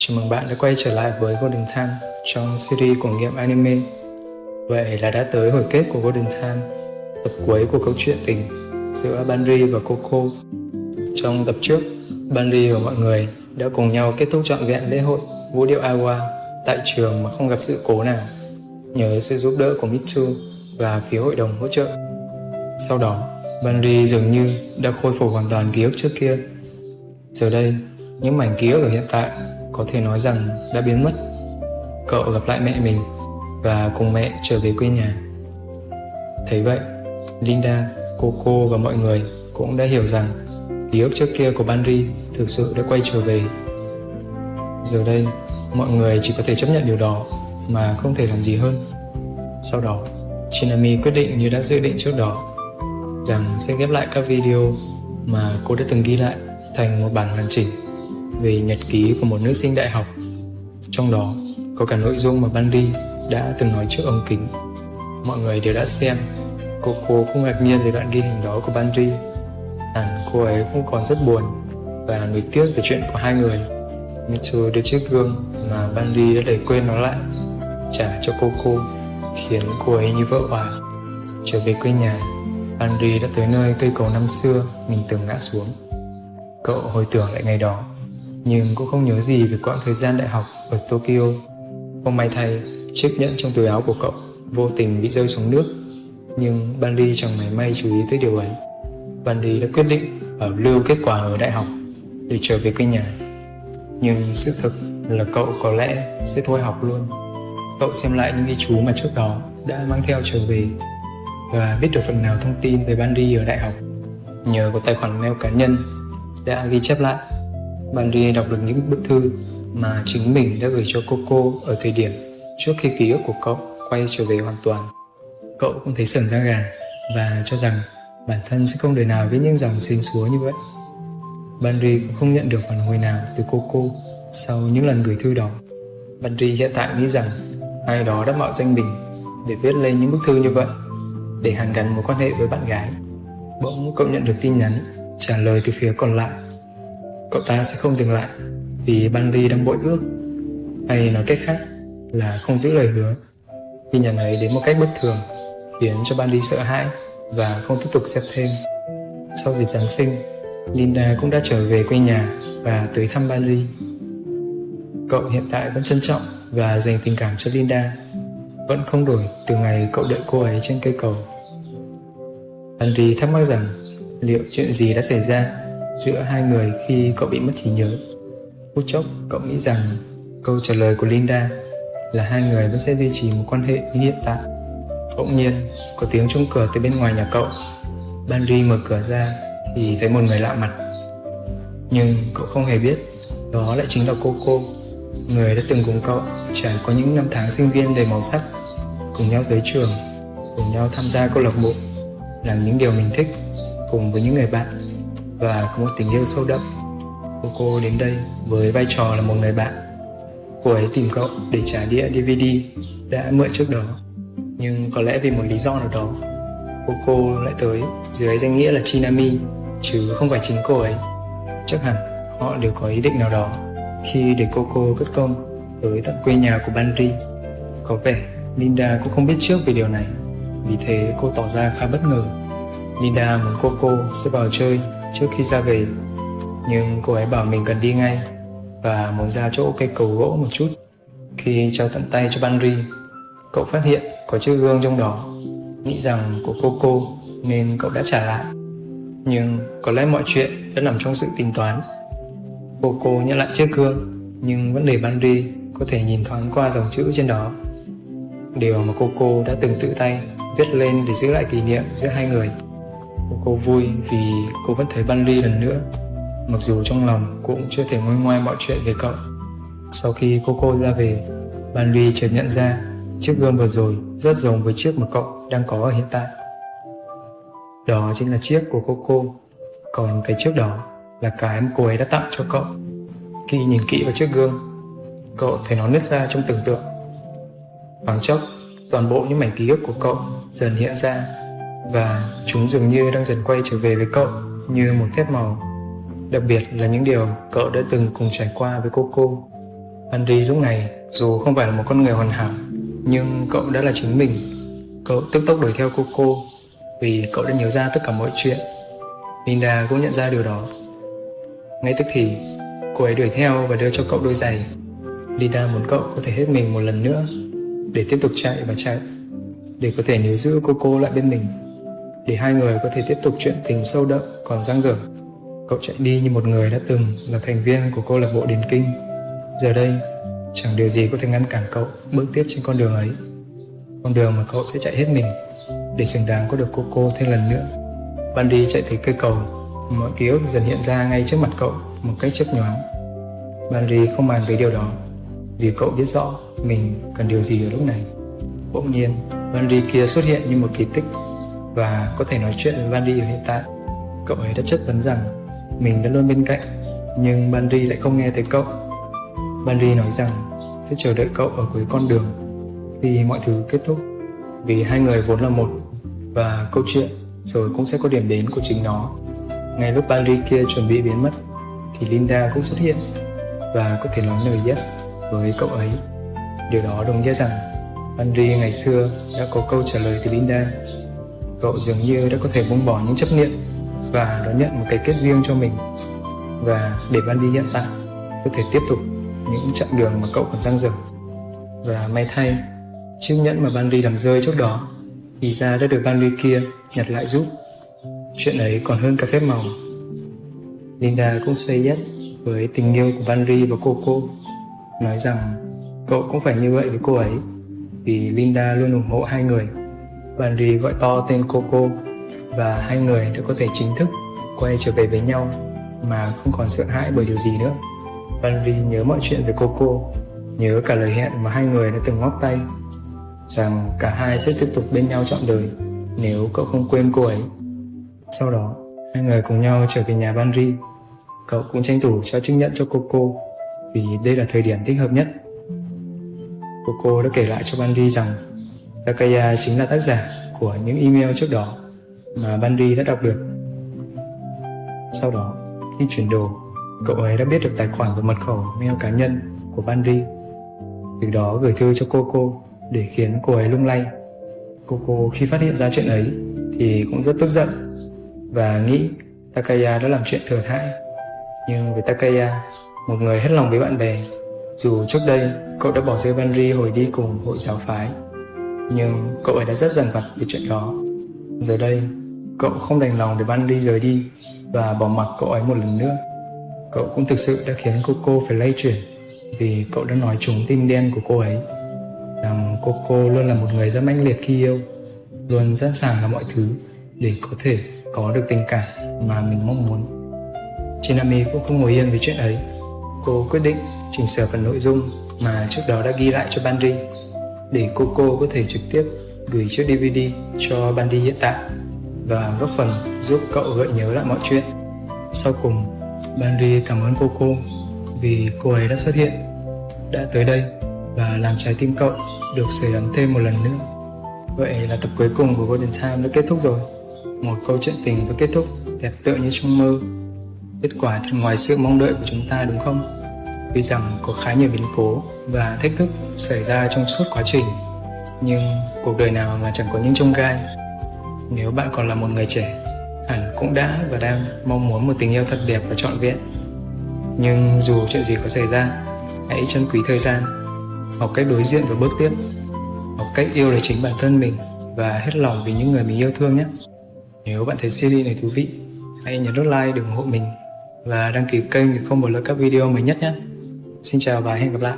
Chào mừng bạn đã quay trở lại với Golden Time trong series của nghiệm anime. Vậy là đã tới hồi kết của Golden Time, tập cuối của câu chuyện tình giữa Banri và Coco. Trong tập trước, Banri và mọi người đã cùng nhau kết thúc trọn vẹn lễ hội vũ điệu Awa tại trường mà không gặp sự cố nào, nhờ sự giúp đỡ của Mitsu và phía hội đồng hỗ trợ. Sau đó, Banri dường như đã khôi phục hoàn toàn ký ức trước kia. Giờ đây, những mảnh ký ức ở hiện tại có thể nói rằng đã biến mất. Cậu gặp lại mẹ mình và cùng mẹ trở về quê nhà. Thấy vậy, Linda, Coco và mọi người cũng đã hiểu rằng ký ức trước kia của Banri thực sự đã quay trở về. Giờ đây, mọi người chỉ có thể chấp nhận điều đó mà không thể làm gì hơn. Sau đó, Chinami quyết định như đã dự định trước đó rằng sẽ ghép lại các video mà cô đã từng ghi lại thành một bản hoàn chỉnh về nhật ký của một nữ sinh đại học. Trong đó có cả nội dung mà Banri đã từng nói trước ống kính. Mọi người đều đã xem. Coco cũng ngạc nhiên về đoạn ghi hình đó của Banri. Hẳn cô ấy cũng còn rất buồn và nuối tiếc về chuyện của hai người. Mitsu đưa chiếc gương mà Banri đã để quên nó lại trả cho Coco, khiến cô ấy như vỡ òa. Trở về quê nhà, Banri đã tới nơi cây cầu năm xưa mình từng ngã xuống. Cậu hồi tưởng lại ngày đó, nhưng cũng không nhớ gì về quãng thời gian đại học ở Tokyo. Không may thay, chiếc nhẫn trong túi áo của cậu vô tình bị rơi xuống nước, nhưng Banri chẳng mảy may chú ý tới điều ấy. Banri đã quyết định bảo lưu kết quả ở đại học để trở về quê nhà. Nhưng sự thực là cậu có lẽ sẽ thôi học luôn. Cậu xem lại những ghi chú mà trước đó đã mang theo trở về và biết được phần nào thông tin về Banri ở đại học nhờ có tài khoản mail cá nhân đã ghi chép lại. Banri đọc được những bức thư mà chính mình đã gửi cho Coco ở thời điểm trước khi ký ức của cậu quay trở về hoàn toàn. Cậu cũng thấy sởn da gà và cho rằng bản thân sẽ không đời nào viết những dòng xến xúa như vậy. Banri cũng không nhận được phản hồi nào từ Coco sau những lần gửi thư đó. Banri hiện tại nghĩ rằng ai đó đã mạo danh mình để viết lên những bức thư như vậy để hàn gắn mối quan hệ với bạn gái. Bỗng cậu nhận được tin nhắn trả lời từ phía còn lại. Cậu ta sẽ không dừng lại vì Banri đang bội ước, hay nói cách khác là không giữ lời hứa. Tin nhắn ấy đến một cách bất thường khiến cho Banri sợ hãi và không tiếp tục xem thêm. Sau dịp Giáng sinh, Linda cũng đã trở về quê nhà và tới thăm Banri. Cậu hiện tại vẫn trân trọng và dành tình cảm cho Linda, vẫn không đổi từ ngày cậu đợi cô ấy trên cây cầu. Banri thắc mắc rằng liệu chuyện gì đã xảy ra giữa hai người khi cậu bị mất trí nhớ. Phút chốc cậu nghĩ rằng câu trả lời của Linda là hai người vẫn sẽ duy trì một quan hệ như hiện tại. Bỗng nhiên có tiếng chuông cửa từ bên ngoài nhà cậu. Banri mở cửa ra thì thấy một người lạ mặt, nhưng cậu không hề biết đó lại chính là Coco, người đã từng cùng cậu trải qua những năm tháng sinh viên đầy màu sắc, cùng nhau tới trường, cùng nhau tham gia câu lạc bộ, làm những điều mình thích cùng với những người bạn và có một tình yêu sâu đậm. Coco đến đây với vai trò là một người bạn. Cô ấy tìm cậu để trả đĩa DVD đã mượn trước đó, nhưng có lẽ vì một lý do nào đó, Coco lại tới dưới danh nghĩa là Chinami chứ không phải chính cô ấy. Chắc hẳn họ đều có ý định nào đó khi để Coco cất công tới tận quê nhà của Banri. Có vẻ Linda cũng không biết trước về điều này, vì thế cô tỏ ra khá bất ngờ. Linda muốn Coco sẽ vào chơi trước khi ra về, nhưng cô ấy bảo mình cần đi ngay và muốn ra chỗ cây cầu gỗ một chút. Khi trao tận tay cho Banri, cậu phát hiện có chiếc gương trong đó, nghĩ rằng của Coco nên cậu đã trả lại. Nhưng có lẽ mọi chuyện đã nằm trong sự tính toán. Coco nhận lại chiếc gương nhưng vẫn để Banri có thể nhìn thoáng qua dòng chữ trên đó, điều mà Coco đã từng tự tay viết lên để giữ lại kỷ niệm giữa hai người. Coco vui vì cô vẫn thấy Banri lần nữa, mặc dù trong lòng cô cũng chưa thể nguôi ngoai mọi chuyện về cậu. Sau khi Coco ra về, Banri chợt nhận ra chiếc gương vừa rồi rất giống với chiếc mà cậu đang có ở hiện tại. Đó chính là chiếc của Coco, còn cái trước đó là cái mà cô ấy đã tặng cho cậu. Khi nhìn kỹ vào chiếc gương, cậu thấy nó nứt ra trong tưởng tượng. Thoáng chốc, toàn bộ những mảnh ký ức của cậu dần hiện ra, và chúng dường như đang dần quay trở về với cậu như một phép màu. Đặc biệt là những điều cậu đã từng cùng trải qua với Coco. Henry lúc này dù không phải là một con người hoàn hảo, nhưng cậu đã là chính mình. Cậu tức tốc đuổi theo Coco vì cậu đã nhớ ra tất cả mọi chuyện. Linda cũng nhận ra điều đó. Ngay tức thì, cô ấy đuổi theo và đưa cho cậu đôi giày. Linda muốn cậu có thể hết mình một lần nữa để tiếp tục chạy và chạy, để có thể níu giữ Coco lại bên mình, để hai người có thể tiếp tục chuyện tình sâu đậm còn dang dở. Cậu chạy đi như một người đã từng là thành viên của câu lạc bộ điền kinh. Giờ đây, chẳng điều gì có thể ngăn cản cậu bước tiếp trên con đường ấy. Con đường mà cậu sẽ chạy hết mình để xứng đáng có được Coco thêm lần nữa. Bundy chạy tới cây cầu, mọi ký ức dần hiện ra ngay trước mặt cậu một cách chớp nhoáng. Bundy không màng tới điều đó, vì cậu biết rõ mình cần điều gì ở lúc này. Bỗng nhiên, Bundy kia xuất hiện như một kỳ tích và có thể nói chuyện với Bundy ở hiện tại. Cậu ấy đã chất vấn rằng mình đã luôn bên cạnh, nhưng Bundy lại không nghe thấy cậu. Bundy nói rằng sẽ chờ đợi cậu ở cuối con đường khi mọi thứ kết thúc, vì hai người vốn là một và câu chuyện rồi cũng sẽ có điểm đến của chính nó. Ngay lúc Bundy kia chuẩn bị biến mất thì Linda cũng xuất hiện và có thể nói lời yes với cậu ấy. Điều đó đồng nghĩa rằng Bundy ngày xưa đã có câu trả lời từ Linda. Cậu dường như đã có thể buông bỏ những chấp niệm và đón nhận một cái kết riêng cho mình, và để Bundy hiện tại có thể tiếp tục những chặng đường mà cậu còn dang dở. Và may thay, chiếc nhẫn mà Bundy làm rơi trước đó thì ra đã được Bundy kia nhặt lại giúp. Chuyện ấy còn hơn cả phép màu. Linda cũng say yes với tình yêu của Bundy và Coco, nói rằng cậu cũng phải như vậy với cô ấy, vì Linda luôn ủng hộ hai người. Bundy gọi to tên Coco và hai người đã có thể chính thức quay trở về với nhau mà không còn sợ hãi bởi điều gì nữa. Bundy nhớ mọi chuyện về Coco, nhớ cả lời hẹn mà hai người đã từng ngóc tay, rằng cả hai sẽ tiếp tục bên nhau trọn đời nếu cậu không quên cô ấy. Sau đó, hai người cùng nhau trở về nhà Bundy. Cậu cũng tranh thủ trao chiếc nhẫn cho Coco vì đây là thời điểm thích hợp nhất. Coco đã kể lại cho Bundy rằng Takaya chính là tác giả của những email trước đó mà Bundy đã đọc được. Sau đó, khi chuyển đồ, cậu ấy đã biết được tài khoản và mật khẩu mail cá nhân của Bundy, từ đó gửi thư cho Coco để khiến cô ấy lung lay. Coco khi phát hiện ra chuyện ấy thì cũng rất tức giận và nghĩ Takaya đã làm chuyện thừa thãi. Nhưng với Takaya, một người hết lòng với bạn bè, dù trước đây cậu đã bỏ rơi Bundy hồi đi cùng hội giáo phái, nhưng cậu ấy đã rất dằn vặt về chuyện đó. Giờ đây, cậu không đành lòng để Bundy rời đi và bỏ mặc cậu ấy một lần nữa. Cậu cũng thực sự đã khiến Coco phải lay chuyển, vì cậu đã nói trúng tim đen của cô ấy, rằng Coco luôn là một người rất mãnh liệt khi yêu, luôn sẵn sàng làm mọi thứ để có thể có được tình cảm mà mình mong muốn. Chinami cũng không ngồi yên với chuyện ấy. Cô quyết định chỉnh sửa phần nội dung mà trước đó đã ghi lại cho Bundy, để Coco có thể trực tiếp gửi chiếc DVD cho Bundy hiện tại và góp phần giúp cậu gợi nhớ lại mọi chuyện. Sau cùng, Bundy cảm ơn Coco vì cô ấy đã xuất hiện, đã tới đây và làm trái tim cậu được sưởi ấm thêm một lần nữa. Vậy là tập cuối cùng của Golden Time đã kết thúc rồi. Một câu chuyện tình và kết thúc đẹp tựa như trong mơ. Kết quả thì ngoài sự mong đợi của chúng ta, đúng không? Tuy rằng có khá nhiều biến cố và thách thức xảy ra trong suốt quá trình, nhưng cuộc đời nào mà chẳng có những chông gai. Nếu bạn còn là một người trẻ, hẳn cũng đã và đang mong muốn một tình yêu thật đẹp và trọn vẹn. Nhưng dù chuyện gì có xảy ra, hãy trân quý thời gian, học cách đối diện và bước tiếp, học cách yêu lấy chính bản thân mình và hết lòng vì những người mình yêu thương nhé. Nếu bạn thấy series này thú vị, hãy nhấn nút like để ủng hộ mình và đăng ký kênh để không bỏ lỡ các video mới nhất nhé. Xin chào và hẹn gặp lại.